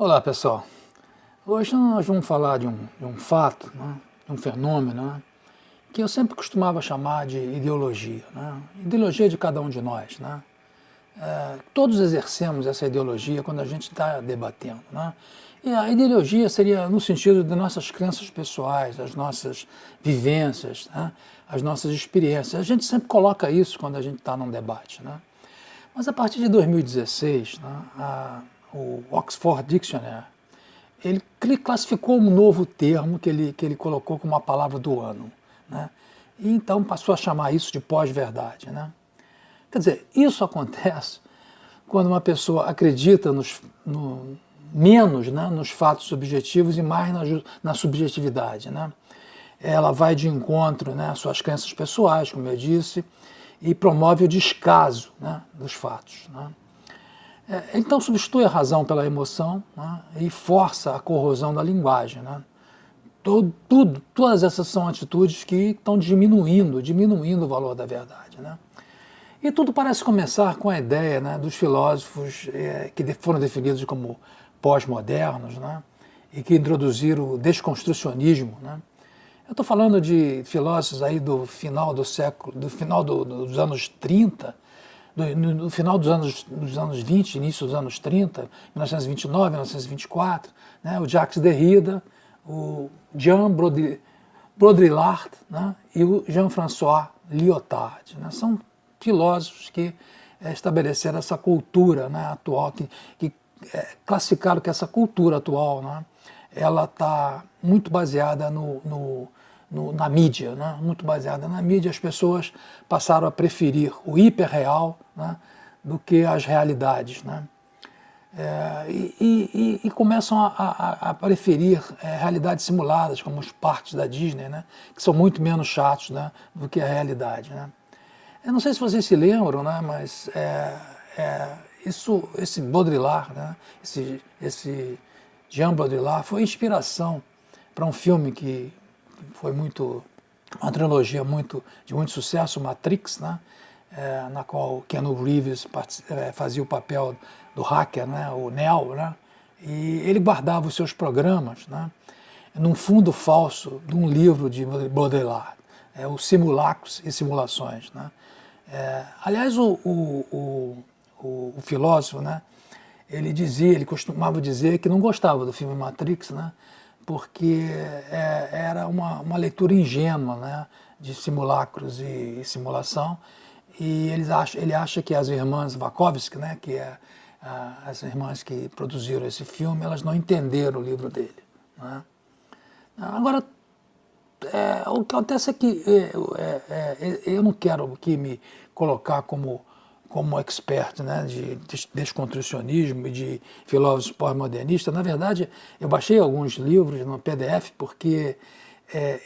Olá, pessoal. Hoje nós vamos falar de um fato, né, de um fenômeno, né, que eu sempre costumava chamar de ideologia. Né, ideologia de cada um de nós. Né. Todos exercemos essa ideologia quando a gente está debatendo. Né. E a ideologia seria no sentido de nossas crenças pessoais, as nossas vivências, né, as nossas experiências. A gente sempre coloca isso quando a gente está num debate. Né. Mas a partir de 2016, né, o Oxford Dictionary, ele classificou um novo termo que ele colocou como a palavra do ano. Né? E então passou a chamar isso de pós-verdade. Né? Quer dizer, isso acontece quando uma pessoa acredita menos, né, nos fatos objetivos e mais na subjetividade. Né? Ela vai de encontro, né, às suas crenças pessoais, como eu disse, e promove o descaso, né, dos fatos. Né? Então substitui a razão pela emoção, né, e força a corrosão da linguagem. Né. Todas essas são atitudes que estão diminuindo o valor da verdade. Né. E tudo parece começar com a ideia, né, dos filósofos que foram definidos como pós-modernos, né, e que introduziram o desconstrucionismo. Né. Eu estou falando de filósofos aí do final do século, dos anos 30, no final dos anos 20, início dos anos 30, 1929, 1924, né, o Jacques Derrida, o Jean Baudrillard, né, e o Jean-François Lyotard. Né, são filósofos que estabeleceram essa cultura, né, atual, que classificaram que essa cultura atual, né, ela está muito baseada na mídia, né? Muito baseada na mídia. As pessoas passaram a preferir o hiperreal, né, do que as realidades. Né? E começam a preferir realidades simuladas, como os parques da Disney, né, que são muito menos chatos, né, do que a realidade. Né? Eu não sei se vocês se lembram, né, mas esse Baudrillard, né, esse Jean Baudrillard, foi inspiração para um filme que foi uma trilogia de muito sucesso, Matrix, né, na qual Keanu Reeves fazia o papel do hacker, né, o Neo, né, e ele guardava os seus programas, né, num fundo falso de um livro de Baudrillard, os Simulacros e Simulações. Né. Aliás, o filósofo, né, ele costumava dizer que não gostava do filme Matrix, né, porque era uma leitura ingênua, né, de simulacros e simulação, e ele acha que as irmãs Wachowski, né, que as irmãs que produziram esse filme, elas não entenderam o livro dele. Né. Agora, o que acontece é que eu não quero aqui me colocar como expert, né, de desconstrucionismo e de filósofos pós-modernistas. Na verdade, eu baixei alguns livros no PDF porque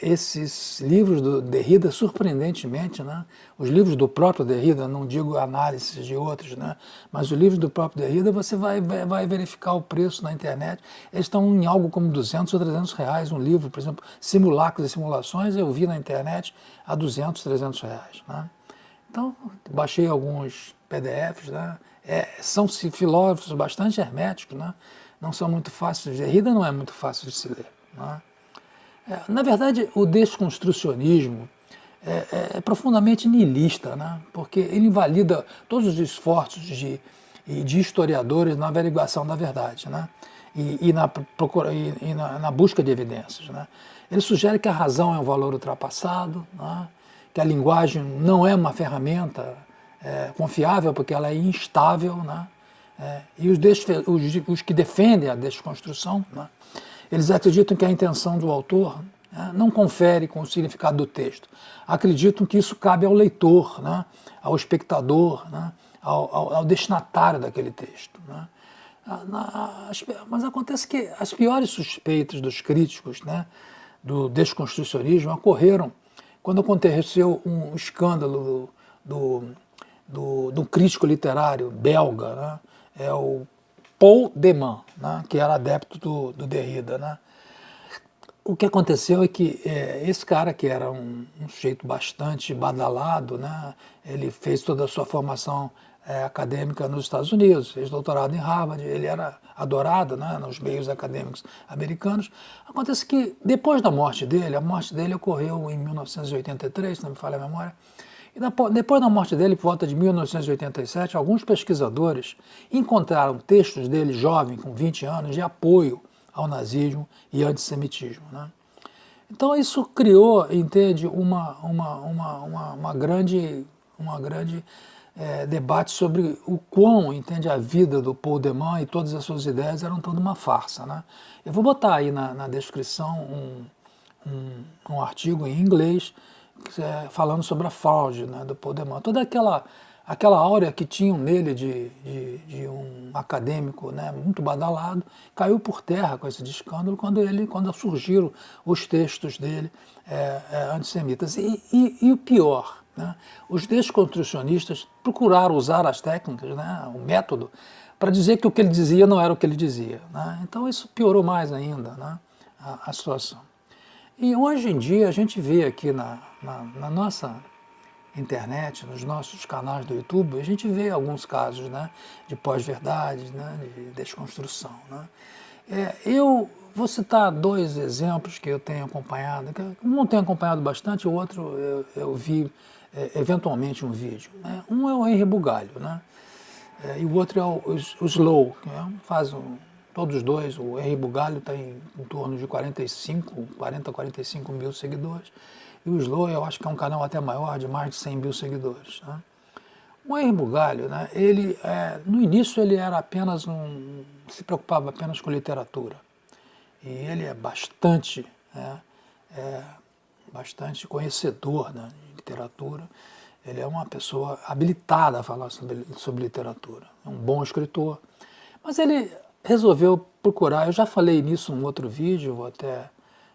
esses livros do Derrida, surpreendentemente, né, os livros do próprio Derrida, não digo análises de outros, né, mas os livros do próprio Derrida, você vai verificar o preço na internet, eles estão em algo como 200 ou 300 reais um livro, por exemplo, Simulacros e Simulações, eu vi na internet a 200, 300 reais. Né. Então, baixei alguns PDFs, né? São filósofos bastante herméticos, né? Não são muito fáceis, Derrida não é muito fácil de se ler. Né? Na verdade, o desconstrucionismo é profundamente niilista, né? Porque ele invalida todos os esforços de historiadores na averiguação da verdade, né? E na busca de evidências. Né? Ele sugere que a razão é um valor ultrapassado, né? Que a linguagem não é uma ferramenta confiável porque ela é instável, né? E os que defendem a desconstrução, né, eles acreditam que a intenção do autor, né, não confere com o significado do texto. Acreditam que isso cabe ao leitor, né, ao espectador, né, ao destinatário daquele texto. Né. Mas acontece que as piores suspeitas dos críticos, né, do desconstrucionismo ocorreram quando aconteceu um escândalo do crítico literário belga, né, o Paul Deman, né, que era adepto do Derrida. Né. o que aconteceu é que esse cara, que era um sujeito bastante badalado, né, ele fez toda a sua formação acadêmica nos Estados Unidos, fez doutorado em Harvard, ele era adorado, né, nos meios acadêmicos americanos. Acontece que depois da morte dele, a morte dele ocorreu em 1983, se não me falha a memória, e depois da morte dele, por volta de 1987, alguns pesquisadores encontraram textos dele, jovem, com 20 anos, de apoio ao nazismo e antissemitismo, né? Então isso criou, entende, uma grande debate sobre o quão, entende, a vida do Paul de Man e todas as suas ideias eram toda uma farsa, né? Eu vou botar aí na descrição um artigo em inglês falando sobre a fraude, né, do Paul de Man. Toda aquela áurea que tinham nele de um acadêmico, né, muito badalado, caiu por terra com esse escândalo quando surgiram os textos dele antissemitas. E o pior, né, os desconstrucionistas procuraram usar as técnicas, né, o método, para dizer que o que ele dizia não era o que ele dizia, né? Então isso piorou mais ainda, né, a situação. E hoje em dia a gente vê aqui na nossa internet, nos nossos canais do YouTube, a gente vê alguns casos, né, de pós-verdade, né, de desconstrução, né? Eu vou citar dois exemplos que eu tenho acompanhado, que um não tenho acompanhado bastante, o outro eu vi eventualmente um vídeo, né? Um é o Henry Bugalho, né? E o outro é o Slow, que todos os dois, o Henry Bugalho tem em torno de 40 a 45 mil seguidores, e o Slow eu acho que é um canal até maior, de mais de 100 mil seguidores, né? O Henry Bugalho, né, ele, no início ele era apenas se preocupava apenas com literatura, e ele é bastante, bastante conhecedor, né, de literatura. Ele é uma pessoa habilitada a falar sobre literatura, é um bom escritor, mas ele resolveu procurar, eu já falei nisso num outro vídeo, vou até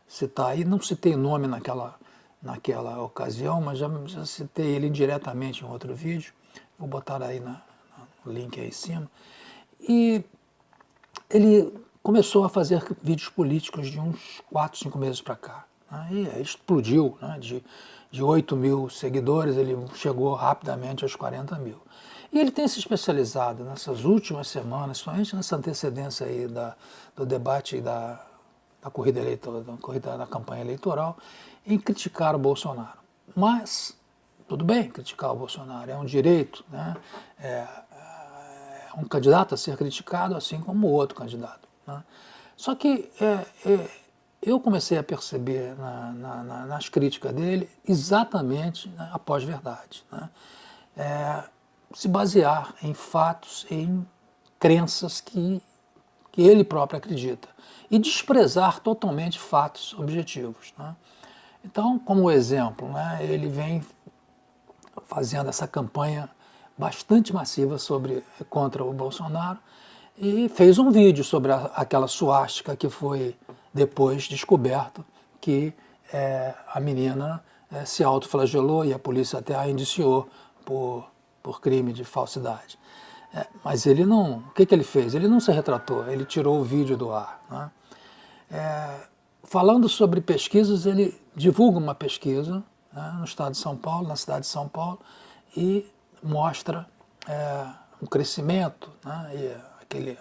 citar aí, não citei nome naquela ocasião, mas já citei ele indiretamente em outro vídeo, vou botar aí no link aí em cima, e ele começou a fazer vídeos políticos de uns 4, 5 meses para cá, né? E aí explodiu, né? De 8 mil seguidores, ele chegou rapidamente aos 40 mil. E ele tem se especializado nessas últimas semanas, somente nessa antecedência aí do debate da corrida eleitoral, da campanha eleitoral, em criticar o Bolsonaro. Mas, tudo bem criticar o Bolsonaro, é um direito, né? É um candidato a ser criticado, assim como o outro candidato, né? Só que eu comecei a perceber nas críticas dele exatamente, né, a pós-verdade, né? Se basear em fatos, em crenças que ele próprio acredita e desprezar totalmente fatos objetivos, né? Então, como exemplo, né, ele vem fazendo essa campanha bastante massiva contra o Bolsonaro e fez um vídeo sobre aquela suástica que foi depois descoberto que a menina se autoflagelou e a polícia até a indiciou por crime de falsidade. Mas ele não... O que ele fez? Ele não se retratou, ele tirou o vídeo do ar, né? Falando sobre pesquisas, ele divulga uma pesquisa, né, no estado de São Paulo, na cidade de São Paulo, e mostra um crescimento, né,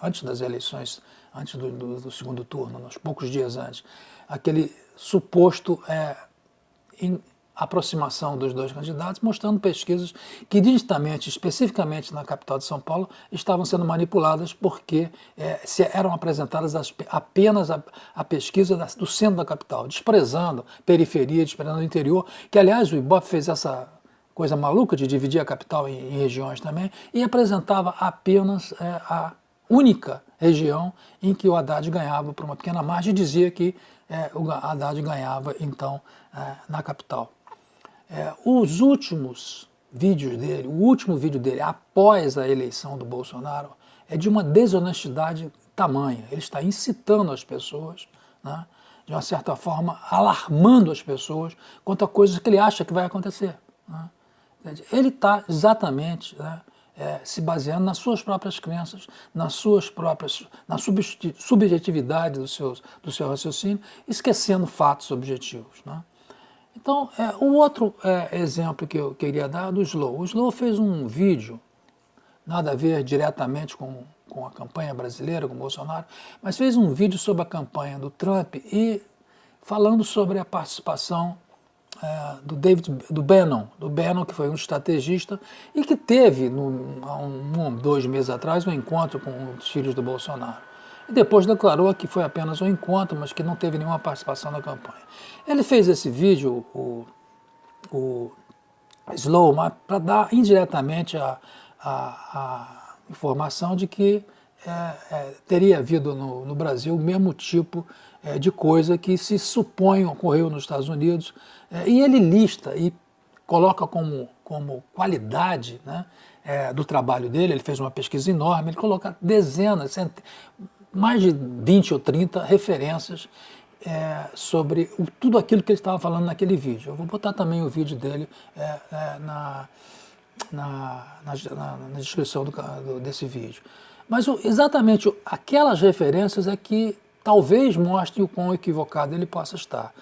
antes das eleições, antes do segundo turno, nos poucos dias antes, aquele suposto aproximação dos dois candidatos, mostrando pesquisas que nitidamente, especificamente na capital de São Paulo, estavam sendo manipuladas porque eram apresentadas apenas a pesquisa do centro da capital, desprezando periferia, desprezando o interior, que aliás o Ibope fez essa coisa maluca de dividir a capital em regiões também, e apresentava apenas a única região em que o Haddad ganhava por uma pequena margem e dizia que o Haddad ganhava então na capital. Os últimos vídeos dele, o último vídeo dele após a eleição do Bolsonaro é de uma desonestidade tamanha. Ele está incitando as pessoas, né, de uma certa forma, alarmando as pessoas quanto a coisas que ele acha que vai acontecer, né? Ele está exatamente, né, se baseando nas suas próprias crenças, na subjetividade do seu raciocínio, esquecendo fatos objetivos, né? Então, o outro exemplo que eu queria dar é do Slow. O Slow fez um vídeo, nada a ver diretamente com a campanha brasileira, com o Bolsonaro, mas fez um vídeo sobre a campanha do Trump e falando sobre a participação do Bannon, que foi um estrategista e que teve, há 2 meses atrás, um encontro com os filhos do Bolsonaro. E depois declarou que foi apenas um encontro, mas que não teve nenhuma participação na campanha. Ele fez esse vídeo, o Slow, para dar indiretamente a informação de que teria havido no Brasil o mesmo tipo de coisa que se supõe ocorreu nos Estados Unidos, e ele lista e coloca como qualidade, né, do trabalho dele. Ele fez uma pesquisa enorme, ele coloca dezenas, mais de 20 ou 30 referências sobre tudo aquilo que ele estava falando naquele vídeo. Eu vou botar também o vídeo dele na descrição desse vídeo. Mas exatamente aquelas referências é que talvez mostre o quão equivocado ele possa estar.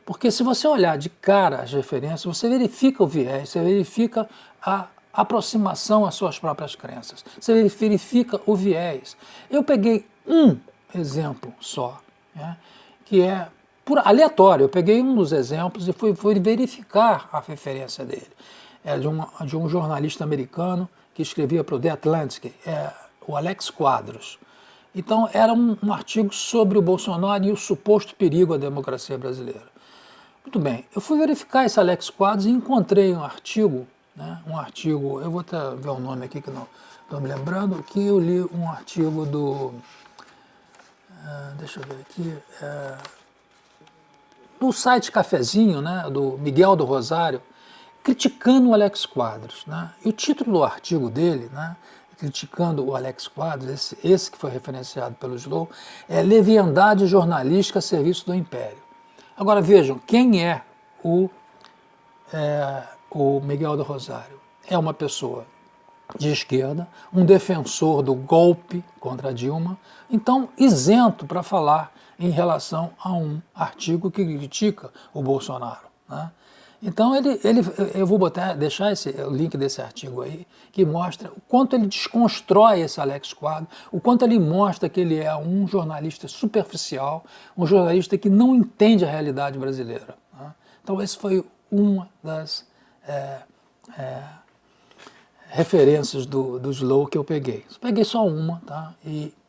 Porque se você olhar de cara as referências, você verifica o viés, você verifica a aproximação às suas próprias crenças, você verifica o viés. Eu peguei um exemplo só, né, que é aleatório. Eu peguei um dos exemplos e fui verificar a referência dele. É de um jornalista americano que escrevia para o The Atlantic, o Alex Quadros. Então, era um artigo sobre o Bolsonaro e o suposto perigo à democracia brasileira. Muito bem, eu fui verificar esse Alex Quadros e encontrei um artigo, né, eu vou até ver o nome aqui que não estou me lembrando, que eu li um artigo deixa eu ver aqui, do site Cafezinho, né, do Miguel do Rosário, criticando o Alex Quadros, né? E o título do artigo dele, né, criticando o Alex Quadros, esse que foi referenciado pelo Slow, é Leviandade Jornalística a Serviço do Império. Agora vejam, quem é o Miguel do Rosário? É uma pessoa de esquerda, um defensor do golpe contra a Dilma, então isento para falar em relação a um artigo que critica o Bolsonaro, né? Então eu vou deixar o link desse artigo aí, que mostra o quanto ele desconstrói esse Alex Quadros, o quanto ele mostra que ele é um jornalista superficial, um jornalista que não entende a realidade brasileira, né? Então esse foi uma das referências do Slow que eu peguei. Eu peguei só uma, tá?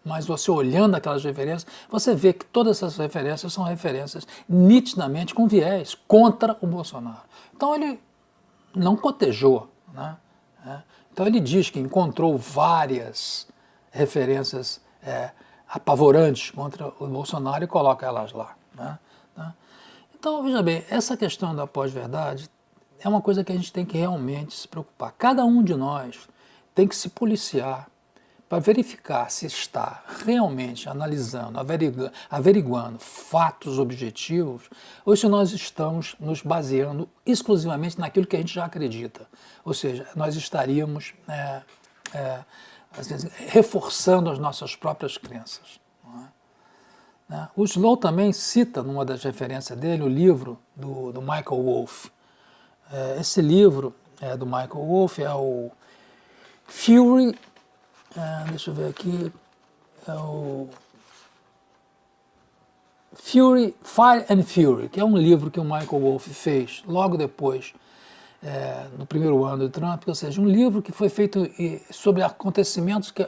Mas você olhando aquelas referências, você vê que todas essas referências são referências nitidamente com viés contra o Bolsonaro. Então ele não cotejou, né? Então ele diz que encontrou várias referências apavorantes contra o Bolsonaro e coloca elas lá, né? Então, veja bem, essa questão da pós-verdade é uma coisa que a gente tem que realmente se preocupar. Cada um de nós tem que se policiar para verificar se está realmente analisando, averiguando fatos objetivos, ou se nós estamos nos baseando exclusivamente naquilo que a gente já acredita. Ou seja, nós estaríamos às vezes, reforçando as nossas próprias crenças. Não é? O Slow também cita, numa das referências dele, o livro do Michael Wolff. Esse livro do Michael Wolff é o Fury, deixa eu ver aqui, é o Fire and Fury, que é um livro que o Michael Wolff fez logo depois, no primeiro ano do Trump, ou seja, um livro que foi feito sobre acontecimentos que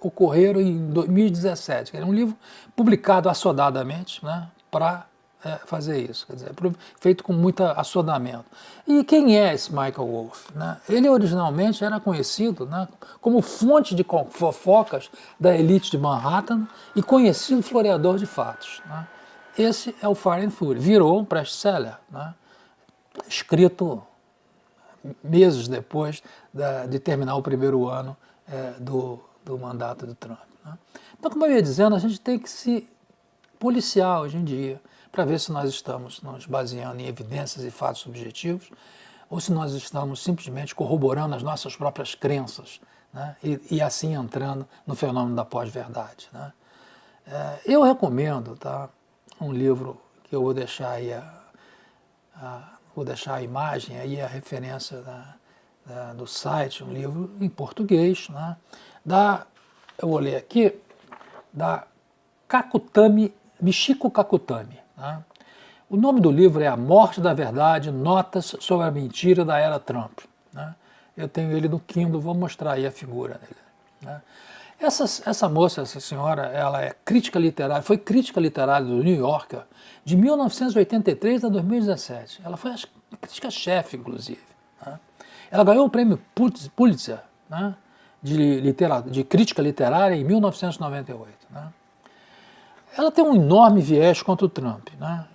ocorreram em 2017, que era um livro publicado assodadamente, né, para fazer isso, quer dizer, feito com muito assodamento. E quem é esse Michael Wolff, né? Ele originalmente era conhecido, né, como fonte de fofocas da elite de Manhattan e conhecido floreador de fatos, né? Esse é o Fire and Fury, virou um best-seller, né, escrito meses depois de terminar o primeiro ano do mandato do Trump, né? Então, como eu ia dizendo, a gente tem que se policiar hoje em dia para ver se nós estamos nos baseando em evidências e fatos objetivos ou se nós estamos simplesmente corroborando as nossas próprias crenças, né? E assim entrando no fenômeno da pós-verdade, né? Eu recomendo, tá, um livro que eu vou deixar aí vou deixar a imagem aí, a referência do site, um livro em português, né? Eu vou ler aqui, da Michiko Kakutami. Né? O nome do livro é A Morte da Verdade, Notas sobre a Mentira da Era Trump. Né? Eu tenho ele no Kindle, vou mostrar aí a figura dele. Né? Essa moça, essa senhora, ela é crítica literária, foi crítica literária do New Yorker de 1983 a 2017. Ela foi a crítica-chefe, inclusive. Né? Ela ganhou o prêmio Pulitzer, né, de crítica literária em 1998. Né? Ela tem um enorme viés contra o Trump. Né?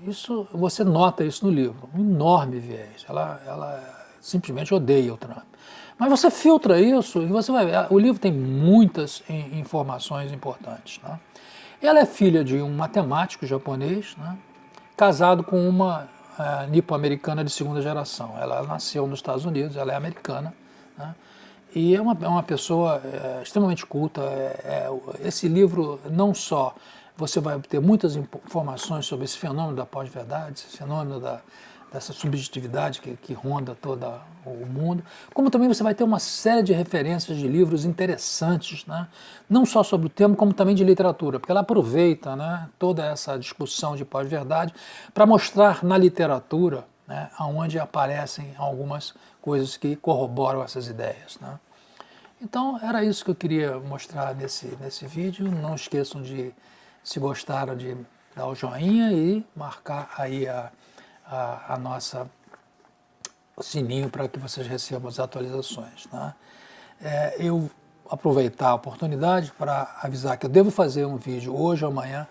Você nota isso no livro, um enorme viés. Ela simplesmente odeia o Trump. Mas você filtra isso e você vai ver. O livro tem muitas informações importantes. Né? Ela é filha de um matemático japonês, né, casado com uma nipo-americana de segunda geração. Ela nasceu nos Estados Unidos, ela é americana, né, e é uma pessoa extremamente culta. Esse livro não só você vai obter muitas informações sobre esse fenômeno da pós-verdade, esse fenômeno dessa subjetividade que ronda todo o mundo, como também você vai ter uma série de referências de livros interessantes, né? Não só sobre o tema, como também de literatura, porque ela aproveita, né, toda essa discussão de pós-verdade para mostrar na literatura, né, onde aparecem algumas coisas que corroboram essas ideias. Né? Então, era isso que eu queria mostrar nesse vídeo. Não esqueçam de, se gostaram, de dar o joinha e marcar aí o sininho para que vocês recebam as atualizações. Né? Eu aproveitar a oportunidade para avisar que eu devo fazer um vídeo hoje ou amanhã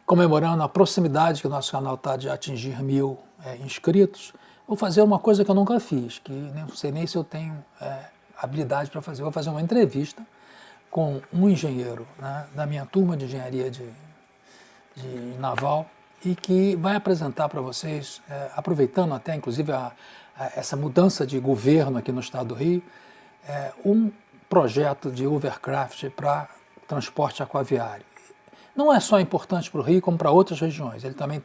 comemorando a proximidade que o nosso canal está de atingir 1000 inscritos. Vou fazer uma coisa que eu nunca fiz, que não sei nem se eu tenho habilidade para fazer. Vou fazer uma entrevista com um engenheiro, né, da minha turma de engenharia de naval, e que vai apresentar para vocês, aproveitando até inclusive essa mudança de governo aqui no estado do Rio, um projeto de hovercraft para transporte aquaviário. Não é só importante para o Rio, como para outras regiões. Ele também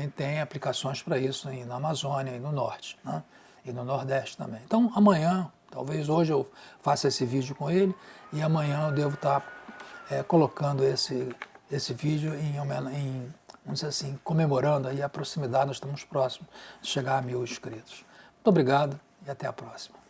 tem aplicações para isso na Amazônia e no Norte, né? E no Nordeste também. Então, amanhã, talvez hoje eu faça esse vídeo com ele, e amanhã eu devo estar colocando esse vídeo vamos dizer assim, comemorando aí a proximidade. Nós estamos próximos de chegar a 1000 inscritos. Muito obrigado e até a próxima.